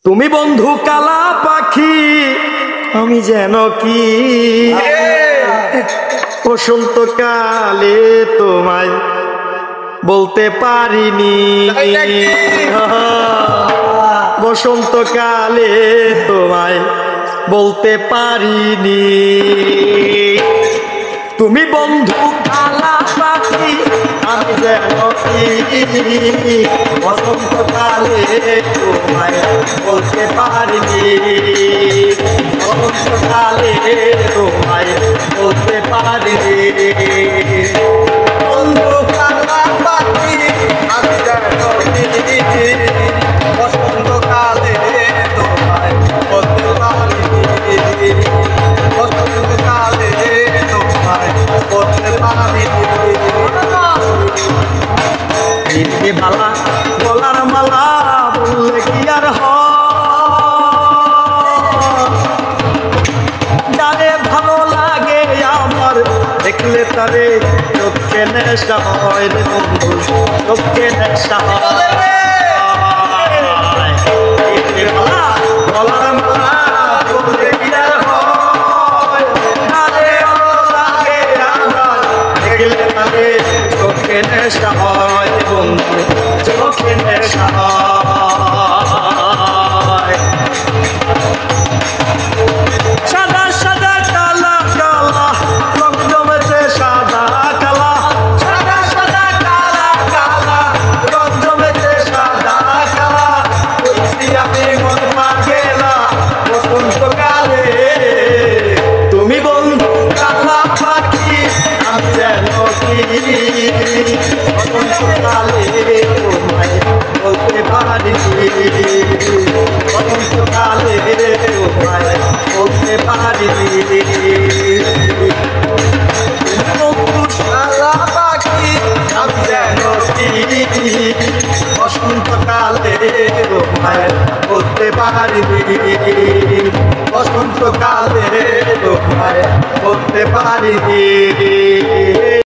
তুমি বন্ধু কালা পাখি আমি যেন কি বসন্তকালে তোমায় বলতে পারিনি বসন্তকালে তোমায় বলতে পারিনি তুমি বন্ধু কালা পাখি আমি যেন কি বসন্তকালে তোমায় বলতে পারিনি বসন্তকালে তোমায় বলতে পারিনি বন্ধু কালা পাখি আমি যেন কি বসন্তকালে তোমায় বলতে পারিনি বসন্তকালে তোমায় বলতে পারিনি দিদি মালা গলার মালা বললে কি আর জানে ভালো লাগে আমার দেখলে তারে চোখে নেশা হয় রে বন্ধু চোখে নেশা হয় গলার মালা বললে কি আর জানে ভালো লাগে আমার দেখলে তারে চোখে নেশা হয় বন্ধু চোখে নেশা হয় সাদা সাদা কালা কালা রং জমেছে সাদা কালা সাদা সাদা কালা কালা রং জমেছে সাদা কালা আমি মন পাগেলা বসন্তকালে তুমি বন্ধু কালা পাখি আমি যেন কি বসন্তকালে তোমায় বলতে পারিনি বসন্তকালে তোমায় বলতে পারিনি কালা পাখি আমি যেন কি বসন্তকালে তোমায় বলতে পারিনি বসন্তকালে তোমায় বলতে পারিনি